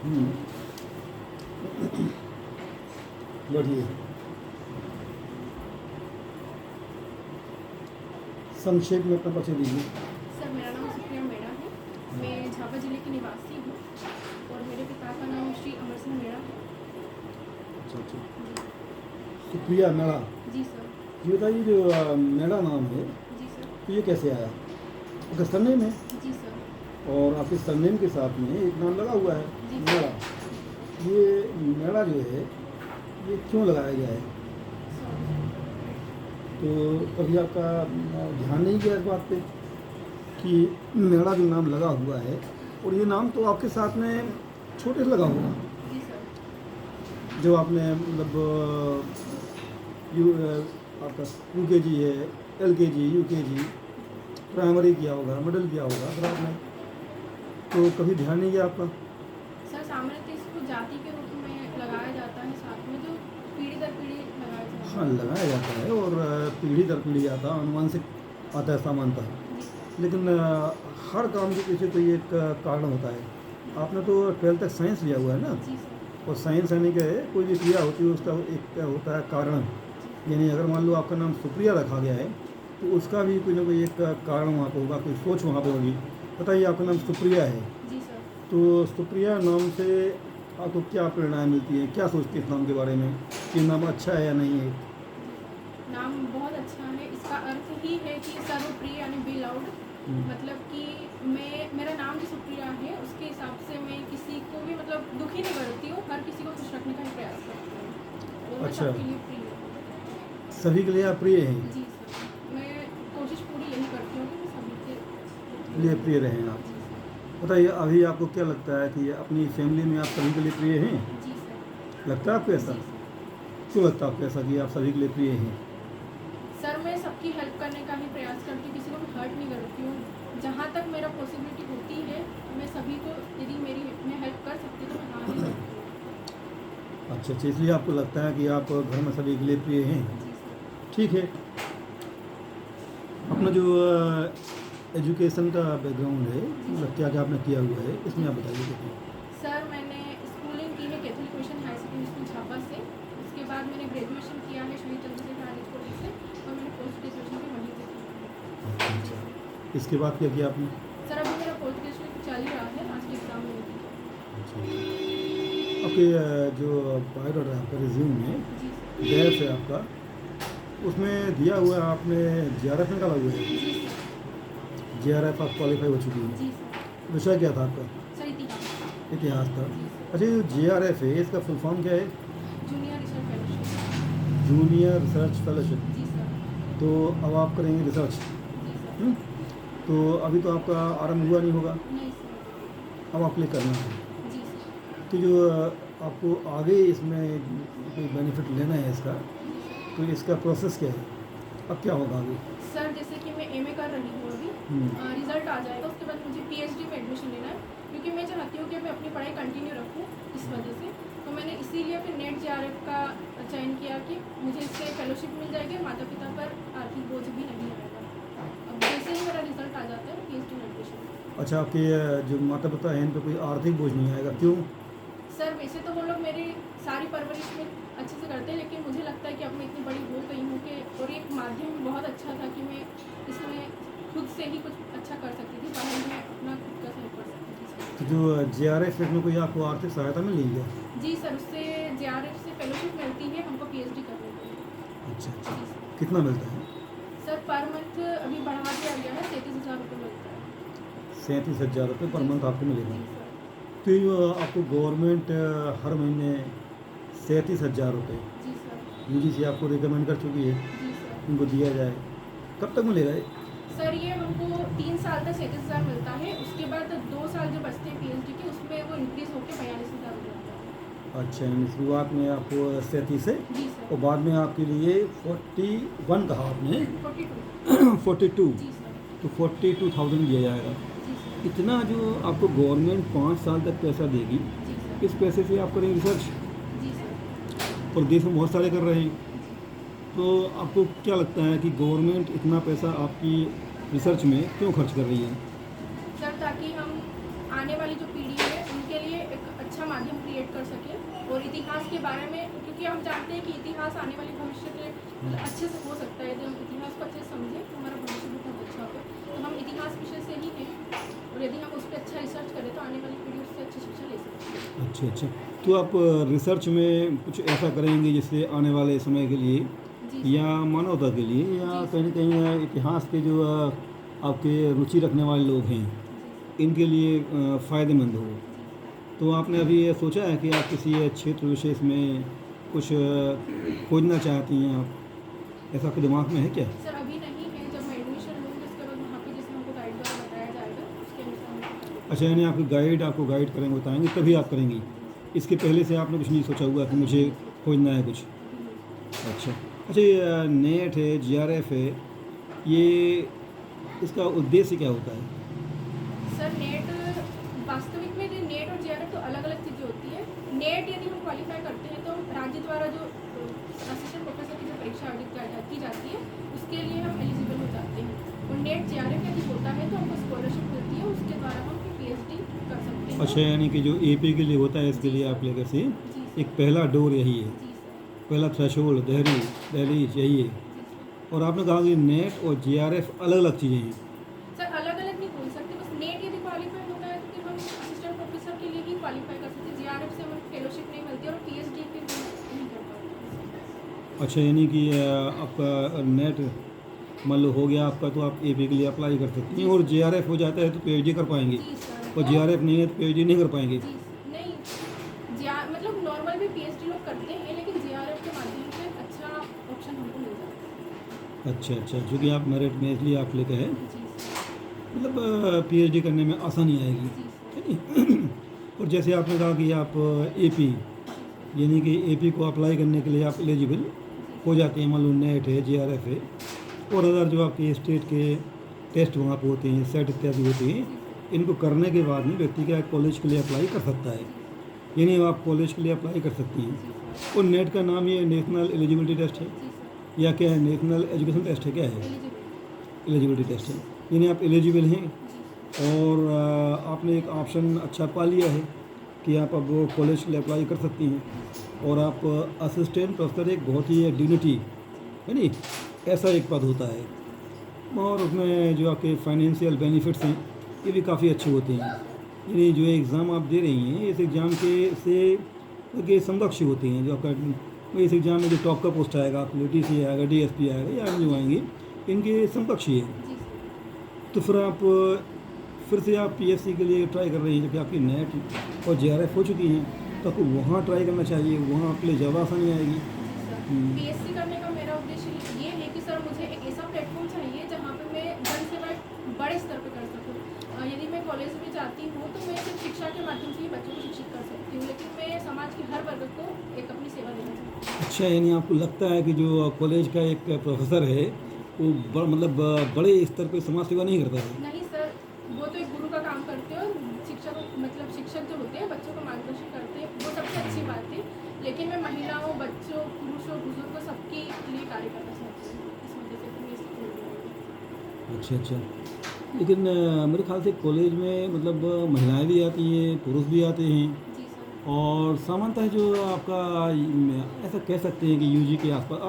हम्म, बढ़िया। संक्षेप में अपना परिचय दीजिए। सर मेरा नाम सुप्रिया मेड़ा है। मैं झाबा जिले की निवासी हूँ और मेरे पिता का नाम श्री अमर सिंह मेड़ा है। अच्छा अच्छा। सुप्रिया मेड़ा। जी सर। ये बताइए, जो मेड़ा नाम है, जी सर। तो ये कैसे आया? आपका सरनेम है जी सर। और आपके सरनेम के साथ में एक नाम लगा हुआ है, जी सर। मेड़ा। ये मेड़ा जो है, ये क्यों लगाया गया है? सॉरी। तो कभी आपका ध्यान नहीं गया इस बात पे कि मेरा जो नाम लगा हुआ है, और ये नाम तो आपके साथ में छोटे से लगा हुआ है, जी सर। जो आपने मतलब आपका UKG है, LKG, UKG, प्राइमरी किया होगा, मिडिल किया होगा, फिर आपने तो कभी ध्यान नहीं गया आपका? सर सामान्यतः इसको जाति के रूप में लगाया जाता है, साथ में जो पीढ़ी दर पीढ़ी लगाया जाता है। हाँ, लगाया जाता है और पीढ़ी दर पीढ़ी आता है, अनुवांशिक आता है सामान्यतः। जी सर। लेकिन हर काम के पीछे कोई एक कारण होता है। आपने तो 12th तक साइंस लिया हुआ है ना, जी सर। और साइंस यानी कि कोई भी क्रिया होती है उसका एक होता है कारण। यानी अगर मान लो आपका नाम सुप्रिया रखा गया है, तो उसका भी कोई ना कोई एक कारण वहाँ पे होगा, कोई सोच वहाँ पे होगी। बताइए, आपका नाम सुप्रिया है, जी सर। तो सुप्रिया नाम से आपको क्या प्रेरणाएँ मिलती हैं? क्या सोचती है इस नाम के बारे में कि नाम अच्छा है या नहीं है? नाम बहुत अच्छा है। इसका अर्थ ही है कि सर्वप्रिय यानी बी लाउड। हम्म, मतलब कि मेरा नाम जो सुप्रिया है उसके हिसाब से मैं किसी को भी मतलब दुखी नहीं करती हूँ, हर किसी को खुश रखने का ही प्रयास करती हूँ और मैं अच्छा, सबके लिए प्रिय हूँ। सभी के लिए आप प्रिय हैं, जी सर। मैं कोशिश पूरी यही करती हूँ कि मैं सभी के लिए प्रिय रहें आप। जी सर। बताइए, अभी आपको क्या लगता है कि अपनी फैमिली में आप सभी के लिए प्रिय हैं? जी सर। लगता है आपको ऐसा? जी सर। क्यों लगता है आपको ऐसा कि आप सभी के लिए प्रिय हैं? सर मैं सबकी हेल्प करने का ही प्रयास करती हूँ, किसी को भी हर्ट नहीं करती हूँ। जहाँ तक मेरा पॉसिबिलिटी होती है मैं सभी को, यदि मेरी मैं हेल्प कर सकती हूँ तो मैं हाँ ही करती हूँ। अच्छा अच्छा, इसलिए आपको लगता है कि आप घर में सभी के लिए प्रिय हैं। जी सर। ठीक है। अपना जो एजुकेशन का बैकग्राउंड है, मतलब क्या क्या आपने किया हुआ है, इसमें आप बताइए देखिए। सर मैंने स्कूलिंग की है Catholic mission high secondary school Jhapa से। उसके बाद मैंने ग्रेजुएशन किया है शहीद चंद्रशेखर आजाद कॉलेज से और मैंने पोस्ट ग्रेजुएशन भी वहीं से की। अच्छा अच्छा, इसके बाद क्या किया आपने? सर अभी मेरा पोस्ट ग्रेजुएशन चल ही रहा है, लास्ट एग्जाम में होगी। अच्छा, आपके जो बायोडाटा आपका रिज्यूम है, जी सर। गैस है आपका, उसमें दिया हुआ है आपने JRF निकाला हुआ है। जी सर। JRF आप क्वालिफाई हो चुकी जी है। सर। विषय क्या था आपका? सर इतिहास। इतिहास था। जी सर। अच्छा, ये JRF है, इसका फुल फॉर्म क्या है? Junior research fellowship. Junior research fellowship. जी सर। तो अब आप करेंगे रिसर्च। जी सर। हम्म? तो अभी तो आपका आरंभ हुआ नहीं होगा, नहीं सर। अब आपके लिए करना है। जी सर। तो जो आपको आगे इसमें कोई बेनिफिट लेना है इसका, जी सर। तो इसका प्रोसेस क्या है? अब क्या होगा आगे? सर जैसे कि मैं एमए कर रही हूँ अभी, रिजल्ट आ जाएगा उसके बाद मुझे पीएचडी में एडमिशन लेना है, क्योंकि मैं चाहती हूँ कि मैं अपनी पढ़ाई कंटिन्यू रखूँ इस वजह से। तो मैंने इसीलिए फिर नेट JRF का चयन किया कि मुझे इससे फेलोशिप मिल जाएगी, माता पिता पर आर्थिक बोझ भी नहीं आएगा। अब जैसे ही मेरा रिजल्ट आ जाता है मैं पीएचडी में एडमिशन। अच्छा, आपके जो माता पिता हैं, इन पर कोई आर्थिक बोझ नहीं आएगा? क्यों? सर वैसे तो वो लोग मेरी सारी परवरिश में अच्छे से करते हैं, लेकिन मुझे लगता है कि अब मैं इतनी बड़ी हो गई हूँ कि, और एक माध्यम बहुत अच्छा था कि मैं इसमें खुद से ही कुछ अच्छा कर सकती थी, पढ़ाई में अपना खुद का सहयोग कर सकती थी। तो जो JRF में कोई आपको आर्थिक सहायता मिल रही है? जी सर, उससे JRF से फेलोशिप मिलती है हमको पीएचडी करने के लिए। अच्छा अच्छा, जी सर। कितना मिलता है? सर पर मंथ अभी बढ़ा दिया गया है, 33,000 रुपये मिलता है। 37,000 रुपये पर जी मंथ सर। आपको मिलेगा। जी सर। तो ये आपको गवर्नमेंट हर महीने 37,000 रुपये जी सर। UGC आपको रिकमेंड कर चुकी है, जी सर। इनको दिया जाए। कब तक मिलेगा ये? सर ये हमको 3 साल तक 37,000 मिलता है, उसके बाद 2 साल जो बचते हैं पीएचडी के उसमें वो इंक्रीज होकर 42,000 हो जाता है। अच्छा, यानी शुरुआत में आपको 37 है, जी और सर। बाद में आपके लिए 41 कहा आपने 42। 42, जी सर। तो 42,000 दिया जाएगा। जी सर। इतना जो आपको गवर्नमेंट 5 साल तक पैसा देगी, जी सर। इस पैसे से आप करेंगे रिसर्च, जी सर। और देश में बहुत सारे कर रहे हैं। तो आपको क्या लगता है कि गवर्नमेंट इतना पैसा आपकी रिसर्च में क्यों खर्च कर रही है? सर ताकि हम आने वाली जो पीढ़ी है उनके लिए एक अच्छा माध्यम क्रिएट कर सकें और इतिहास के बारे में, क्योंकि हम जानते हैं कि इतिहास आने वाले भविष्य के अच्छे से हो सकता है। यदि हम इतिहास को अच्छे से समझें तो हमारा भविष्य भी बहुत अच्छा होगा। तो हम इतिहास विषय से ही हैं और यदि हम उस पर अच्छा रिसर्च करें तो आने वाली पीढ़ी उससे अच्छी शिक्षा ले सकती है। अच्छा अच्छा। तो आप रिसर्च में कुछ ऐसा करेंगे जिससे आने वाले समय के लिए जी या मानवता के लिए या जी कहीं न कहीं इतिहास के जो आपके रुचि रखने वाले लोग हैं, जी इनके लिए फ़ायदेमंद हो। जी। तो आपने अभी ये सोचा है कि आप किसी क्षेत्र विशेष में कुछ खोजना चाहती हैं आप? ऐसा आपके दिमाग में है क्या? सर अभी नहीं है, जब मैं एडमिशन लूँगी उसके बाद वहाँ पे जैसे हमको गाइड द्वारा बताया जाएगा उसके अनुसार हम करेंगे। अच्छा, यानी आपको गाइड करेंगे, बताएँगे तभी आप करेंगी। इसके पहले से आपने कुछ नहीं सोचा हुआ कि अभी मुझे नहीं सोचा, खोजना है कुछ? अभी नहीं सोचा। अच्छा। अच्छा, ये नेट है, जीआरएफ है, ये इसका उद्देश्य क्या होता है? सर नेट वास्तविक में नेट और जीआरएफ तो अलग अलग चीज़ें होती है। नेट यदि हम क्वालिफाई करते हैं तो राज्य द्वारा जो असिस्टेंट प्रोफेसर की जो परीक्षा आयोजित की जाती है उसके लिए हम एलिजिबल हो जाते हैं। और नेट जीआरएफ यदि होता है तो हमको स्कॉलरशिप मिलती है, उसके द्वारा हम पीएचडी कर सकते हैं। अच्छा, यानी कि जो एपी के लिए होता है इसके लिए आप लेकर से जी सर। एक पहला डोर यही है, जी सर। पहला थ्रेशोल्ड दहलीज यही है। जी सर। और आपने कहा कि नेट और जीआरएफ अलग-अलग चीज़ें हैं। सर अलग अलग नहीं बोल सकते, बस नेट यदि क्वालिफाई होता है तो फिर हम असिस्टेंट प्रोफेसर के लिए ही क्वालिफाई कर सकते हैं। जीआरएफ से हमें फेलोशिप नहीं मिलती और पीएचडी फिर नहीं कर पाते। अच्छा, यानी कि आपका नेट मान लो हो गया आपका, तो आप एपी के लिए अप्लाई कर सकती हैं, और जीआरएफ हो जाता है तो पीएचडी कर पाएंगे, जी सर। और जीआरएफ नहीं है तो पीएचडी नहीं कर पाएंगे। जी नहीं, मतलब नॉर्मल भी पीएचडी लोग करते हैं लेकिन जीआरएफ के माध्यम से अच्छा ऑप्शन हमको मिल जाता है। अच्छा अच्छा, क्योंकि आप मेरिट में इसलिए आप लेकर हैं, जी सर। मतलब पीएचडी करने में आसानी आएगी, जी सर। है नहीं? और जैसे आपने कहा कि आप एपी, यानी कि एपी को अप्लाई करने के लिए आप एलिजिबल हो जाते हैं, मान लो नेट है, जीआरएफ है, और अदर जो आपके स्टेट के टेस्ट वहाँ पे होते हैं, सेट इत्यादि होते हैं, इनको करने के बाद में व्यक्ति क्या कॉलेज के लिए अप्लाई कर सकता है, यानी आप कॉलेज के लिए अप्लाई कर सकती हैं। जी सर। और नेट का नाम ये नेशनल एलिजिबिलिटी टेस्ट है जी सर। या क्या है, नेशनल एजुकेशन टेस्ट है, क्या है? एलिजिबल। एलिजिबिलिटी टेस्ट है, यानी आप एलिजिबल हैं। जी और आपने एक ऑप्शन अच्छा पा लिया है कि आप अब कॉलेज के लिए अप्लाई कर सकती हैं, और आप असिस्टेंट प्रोफेसर एक बहुत ही डिग्निटी है नहीं, ऐसा एक पद होता है, और उसमें जो आपके फाइनेंशियल बेनिफिट्स हैं ये भी काफ़ी अच्छे होते हैं। यानी जो एग्ज़ाम आप दे रही हैं इस एग्ज़ाम के समकक्ष होते हैं, जो आपका इस एग्ज़ाम में जो टॉप का पोस्ट आएगा, आप टीसी आएगा, डीएसपी आएगा, या जो आएंगे इनके समकक्ष ही है। जी सर। तो फिर से आप पीएससी के लिए ट्राई कर रही हैं, जबकि आपकी नेट और जीआरएफ हो चुकी हैं, तो आपको वहाँ ट्राई करना चाहिए, वहाँ आपके लिए ज़्यादा आसानी आएगी। पीएससी करने का मेरा उद्देश्य ये है कि सर मुझे एक ऐसा प्लेटफॉर्म चाहिए जहाँ पे मैं जन सेवा बड़े स्तर पे कर सकूँ। यदि मैं कॉलेज में जाती हूँ तो मैं सिर्फ शिक्षा के माध्यम से ही बच्चों को शिक्षित कर सकती हूँ, लेकिन मैं समाज के हर वर्ग को एक अपनी सेवा देना चाहती हूँ। अच्छा, यानी आपको लगता है कि जो कॉलेज का एक प्रोफेसर है वो मतलब बड़े स्तर पे समाज सेवा नहीं करता है? नहीं सर, वो तो एक गुरु का काम करते हैं और शिक्षक जो होते हैं बच्चों को मार्गदर्शन करते हैं, वो सबसे अच्छी बात है। लेकिन मैं महिलाओं, बच्चों, पुरुषों, बुजुर्गों सबके लिए कार्य करना चाहती हूँ, इस वजह से फिर मैं इसको चुन रही हूँ। अच्छा अच्छा, लेकिन मेरे ख्याल से कॉलेज में मतलब महिलाएं भी आती हैं, पुरुष भी आते हैं, जी सर। और सामान्यतः जो आपका ऐसा कह सकते हैं कि यूजी के आसपास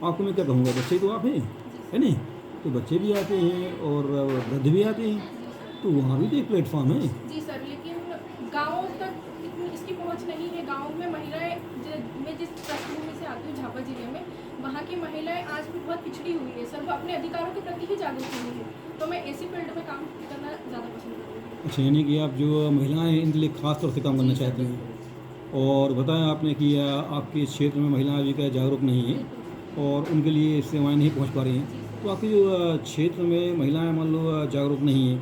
आपको मैं क्या कहूँगा, बच्चे तो आप हैं, है नहीं? तो बच्चे भी आते हैं और वृद्ध भी आते हैं, तो वहाँ भी तो एक प्लेटफॉर्म है। जी सर, लेकिन गाँव तक इतनी इसकी पहुंच नहीं है। गाँव में महिलाएं, मैं जिस पृष्ठभूमि से आती हूँ झापा जिले में, वहाँ की महिलाएं आज भी बहुत पिछड़ी हुई है सर, वो अपने अधिकारों के प्रति ही जागरूक नहीं है, तो मैं ऐसी फील्ड में काम करना ज़्यादा पसंद करूँगी। अच्छा, यानी कि आप जो महिलाएं हैं इनके लिए खास तौर से काम करना चाहती हैं, और बताया आपने कि आपके क्षेत्र में महिलाएं भी क्या जागरूक नहीं हैं और उनके लिए सेवाएं नहीं पहुंच पा रही हैं, तो आपके जो क्षेत्र में महिलाएं मान लो जागरूक नहीं हैं,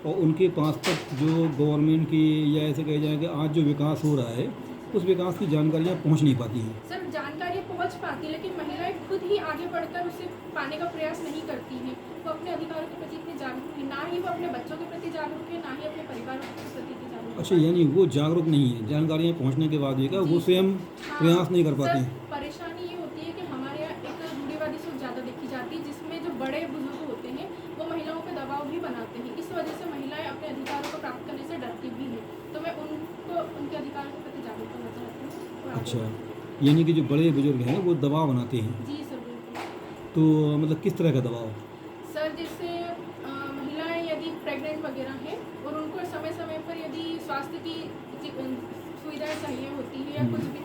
और उनके पास तक जो गवर्नमेंट की या ऐसे कहा जाए कि आज जो विकास हो रहा है उस विकास की जानकारियाँ पहुंच नहीं पाती हैं। सर जानकारी पहुंच पाती है, लेकिन महिलाएं खुद ही आगे बढ़कर उसे पाने का प्रयास नहीं करती हैं। वो अपने अधिकारों के प्रति इतनी जागरूक है, ना ही वो अपने बच्चों के प्रति जागरूक है, ना ही अपने परिवार के प्रति इतनी जागरूक है। अच्छा, यानी वो जागरूक नहीं है, जानकारियाँ पहुंचने के बाद भी क्या वो स्वयं प्रयास नहीं कर पाते हैं? सर परेशानी ये होती है कि हमारे यहाँ एक रूढ़िवादी सोच ज़्यादा देखी जाती है, जिसमें जो बड़े बुजुर्ग होते हैं वो महिलाओं पर दबाव भी बनाते हैं। इस वजह से महिलाएं अपने अधिकारों को प्राप्त करने से डरती भी हैं। तो मैं उनको अच्छा, यानी कि जो बड़े बुजुर्ग हैं वो दबाव बनाते हैं, जी सर बिल्कुल। तो मतलब किस तरह का दबाव? सर जैसे महिलाएं यदि प्रेग्नेंट वगैरह हैं और उनको समय समय पर यदि स्वास्थ्य की सुविधाएं चाहिए होती है या कुछ भी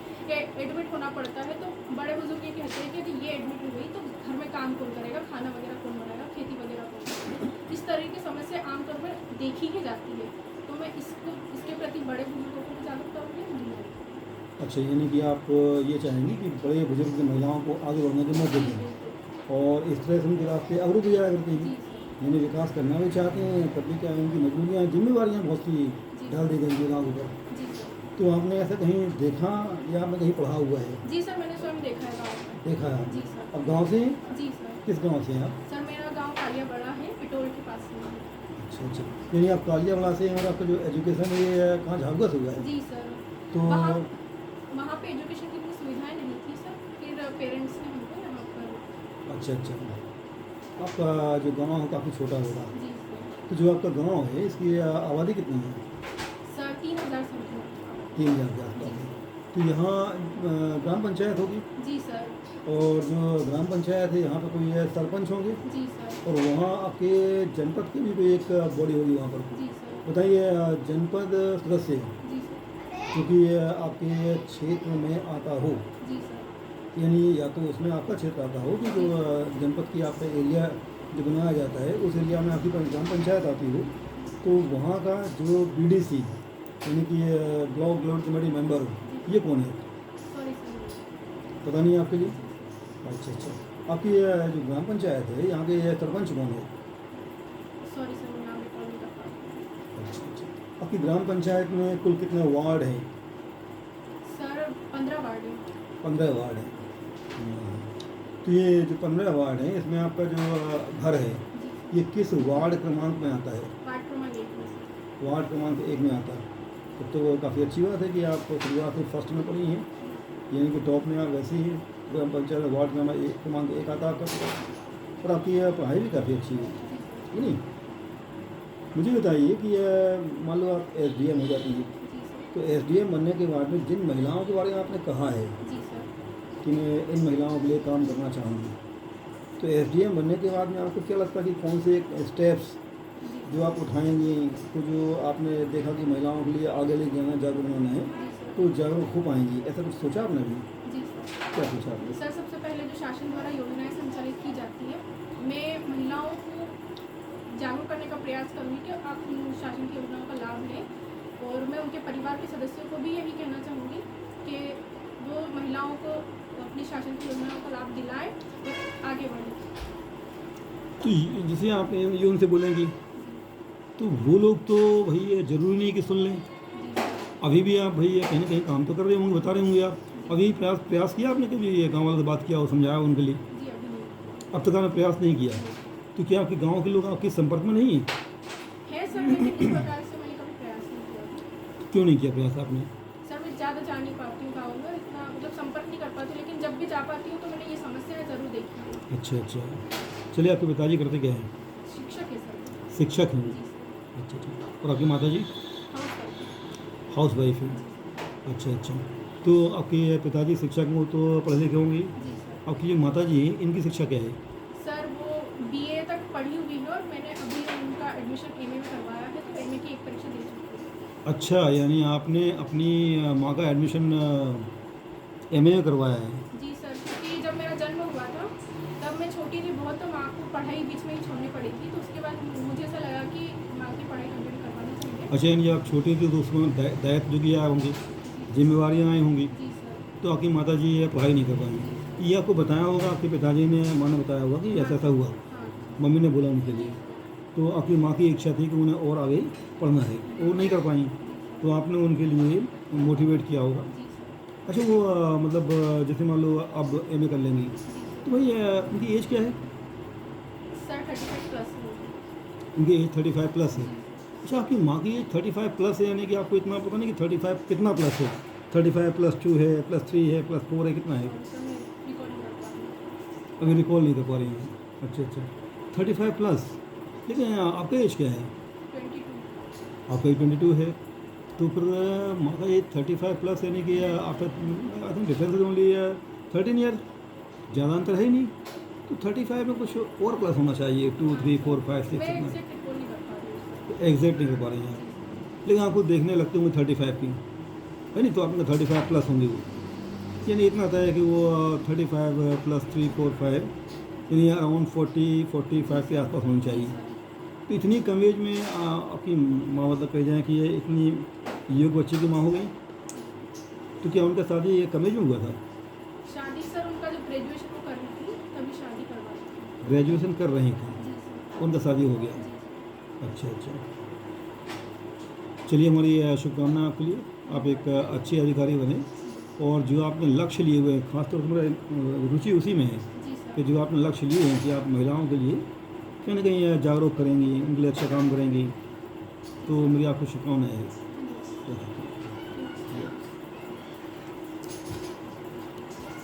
एडमिट होना पड़ता है, तो बड़े बुजुर्ग ये कहते हैं कि यदि ये एडमिट हो गई तो घर में काम कौन करेगा, खाना वगैरह कौन बनाएगा, खेती वगैरह कौन करेगा। इस तरह की समस्या आमतौर पर देखी ही जाती है, तो मैं इसके प्रति बड़े बुजुर्गों को जागरूक करूँगी। अच्छा, यानी कि आप ये चाहेंगी कि बड़े बुजुर्ग महिलाओं को आगे बढ़ने के मौके दें और इस तरह से उनके रास्ते अवरुद्ध जाया करते हैं, यानी विकास करना भी चाहते हैं, तब भी क्या है उनकी मजबूरियाँ जिम्मेवारियाँ बहुत सी डाल दी गई हैं गाँव पर। तो आपने ऐसा कहीं देखा या आपने कहीं पढ़ा हुआ है? जी सर, मैंने स्वयं देखा है गाँव में। देखा है? जी सर। अब गाँव से? जी सर। किस गाँव से हैं आप? सर मेरा गाँव कालिया बड़ा है, पिटोल के पास में। अच्छा अच्छा, यानी आप कालिया बड़ा से हैं और आपका जो एजुकेशन है ये कहाँ झाबुआ से हुआ है? जी सर। तो वहाँ पे एजुकेशन की इतनी सुविधाएं नहीं थी सर, फिर पेरेंट्स ने हमको यहाँ पर। अच्छा अच्छा, आपका जो गाँव है काफ़ी छोटा होगा, जी सर। तो जो आपका गाँव है इसकी आबादी कितनी है? Sir 3000 something. 3000 के आसपास है। तो यहाँ ग्राम पंचायत होगी जी सर। और जो ग्राम पंचायत है यहाँ पर कोई सरपंच होंगे जी सर। और वहाँ आपके जनपद की भी कोई एक बॉडी होगी वहाँ पर। जी सर। बताइए, जनपद सदस्य जी सर। क्योंकि आपके क्षेत्र में आता हो, जी सर। यानी या तो उसमें आपका क्षेत्र आता हो कि जो जनपद की आपका एरिया जो बनाया जाता है उस एरिया में आपकी ग्राम पंचायत आती हो, तो वहाँ का जो BDC यानी कि ब्लॉक डेवलपमेंट कमेटी मेंबर ये कौन है? Sorry sir. पता नहीं आपके लिए? अच्छा अच्छा, आपकी जो ग्राम पंचायत है यहाँ के सरपंच कौन है? सॉरी सर, मैं नाम रिकॉल नहीं कर पा रही। अच्छा अच्छा, आपकी ग्राम पंचायत में कुल कितने वार्ड हैं? सर 15 वार्ड है। 15 वार्ड हैं। तो ये जो 15 वार्ड हैं इसमें आपका जो घर है जी। ये किस वार्ड क्रमांक में आता है? वार्ड क्रमांक 1 में सर। वार्ड क्रमांक 1 में आता है। तो काफ़ी अच्छी बात है कि आप शुरुआत में फर्स्ट में पढ़ी हैं, यानी कि टॉप में आप वैसे ही ग्राम पंचायत वार्ड क्रमांक 1 आता है आपका, और आपकी पढ़ाई भी काफ़ी अच्छी है नहीं? मुझे बताइए कि मान लो आप SDM हो जाती है, जी सर। तो SDM बनने के बाद में जिन महिलाओं के बारे में आपने कहा है जी सर। कि मैं इन महिलाओं के लिए काम करना चाहूँगी, तो SDM बनने के बाद में आपको क्या लगता है कि कौन से स्टेप्स जो आप उठाएंगी, तो जो आपने देखा कि महिलाओं के लिए आगे ले जाना, जागरूक बनाना है, तो जागरूक हो पाएंगी, ऐसा कुछ सोचा आपने भी? जी सर। क्या सोचा आपने? सर सबसे पहले जो शासन द्वारा योजनाएं संचालित की जाती है, मैं महिलाओं को जागरूक करने का प्रयास करूँगी कि आप उन शासन की योजनाओं का लाभ लें, और मैं उनके परिवार के सदस्यों को भी यही कहना चाहूँगी कि वो महिलाओं को अपनी शासन की योजनाओं का लाभ दिलाएं और आगे बढ़ें। तो जैसे आप ये उनसे बोलेंगी तो वो लोग तो भाई ये ज़रूरी नहीं कि सुन लें, अभी भी आप भाई कहीं ना कहीं काम तो कर रहे होंगे, बता रहे होंगे आप, अभी प्रयास किया आपने कभी ये गाँव वालों से बात किया और समझाया उनके लिए? जी अभी नहीं अब तक आपने प्रयास नहीं किया, तो क्या आपके गाँव के लोग आपके संपर्क में नहीं है? है सर, लेकिन इस प्रकार से मैंने कभी प्रयास नहीं किया। क्यों नहीं किया प्रयास आपने? सर मैं ज़्यादा जा नहीं पाती हूँ गाँव में, इतना मतलब संपर्क नहीं कर पाती, लेकिन जब भी जा पाती हूँ तो मैंने ये समस्याएं ज़रूर देखी है। अच्छा अच्छा, चलिए आपके पिताजी करते क्या हैं? शिक्षक है सर। शिक्षक हैं। जी सर। अच्छा अच्छा, और आपकी माता जी? हाउस वाइफ हैं। अच्छा अच्छा, तो आपके पिताजी शिक्षक हो तो पढ़े लिखे होंगे, जी सर। आपकी जो माता जी हैं इनकी शिक्षा क्या है? सर वो BA तक पढ़ी हुई है और मैंने अभी उनका एडमिशन MA में करवाया है, तो MA की एक परीक्षा दे चुकी है। अच्छा, यानी आपने अपनी माँ का एडमिशन MA में करवाया है? जी सर, क्योंकि जब मेरा जन्म हुआ था तब मैं छोटी थी बहुत, तो माँ को पढ़ाई बीच में ही छोड़नी पड़ी थी, तो उसके बाद मुझे ऐसा लगा कि माँ की पढ़ाई कंप्लीट करवानी चाहिए। अच्छा, यानी आप छोटी थी तो उसमें दायित्व जो किया होंगे, जिम्मेवारियाँ आई होंगी, जी सर। तो आपकी माता जी ये पढ़ाई नहीं कर पाएंगी, ये आपको बताया होगा, आपके पिताजी ने माँ ने बताया होगा कि ऐसा ऐसा हुआ, हाँ। मम्मी ने बोला उनके लिए, तो आपकी माँ की इच्छा थी कि उन्हें और आगे पढ़ना है, वो नहीं कर पाई, तो आपने उनके लिए मोटिवेट किया होगा। जी सर। अच्छा, वो मतलब जैसे मान लो अब MA कर लेंगी, तो भाई उनकी एज क्या है? सर 35 प्लस है। उनकी एज 35 प्लस है। अच्छा, आपकी माँ की एज 35 प्लस है, यानी कि आपको इतना पता नहीं कि 35 कितना प्लस है? 35 +2 है, +3 है, +4 है, कितना है? सर मैं रिकॉल नहीं कर पा रही हूँ। अभी रिकॉल नहीं कर पा रही हैं। अच्छा अच्छा, 35 प्लस, लेकिन आपका एज क्या है? 22। आपका एज 22 है, तो तो फिर मतलब ये 35 प्लस यानी कि after I think difference only 13 year, ज़्यादा अंतर है ही नहीं। तो 35 में कुछ और प्लस होना चाहिए, 2 3 4 5 6 मैं इतना एग्जैक्ट रिकॉल नहीं कर पा रही हूँ। एग्जैक्ट नहीं कर पा रहे हैं आप। लेकिन आपको देखने लगते होंगे 35 की, है नहीं? तो आपका 35 प्लस होंगे वो, यानी इतना आता है कि वो 35 प्लस 3 4 5 यानी अराउंड 40 45 के आसपास होनी चाहिए। तो इतनी कम एज में आपकी माँ मतलब कह जाए कि ये इतनी योग बच्चे की माँ हो गई, तो क्या उनका शादी कम एज में हुआ था? शादी सर उनका जब ग्रेजुएशन वो कर रही थी तभी शादी करवा दी थी। ग्रेजुएशन कर रही थी, जी सर। उनका शादी हो गया। जी। अच्छा अच्छा, चलिए हमारी शुभकामना आपके लिए, आप एक अच्छे अधिकारी बने, और जो आपने लक्ष्य लिए हुए हैं, खासतौर पर मेरा रुचि उसी में है जी सर। कि जो आपने लक्ष्य लिए हैं कि आप महिलाओं के लिए कहीं ना कहीं जागरूक करेंगी, उनके लिए अच्छा काम करेंगी, तो मेरी आपको शुभकामनाएं हैं।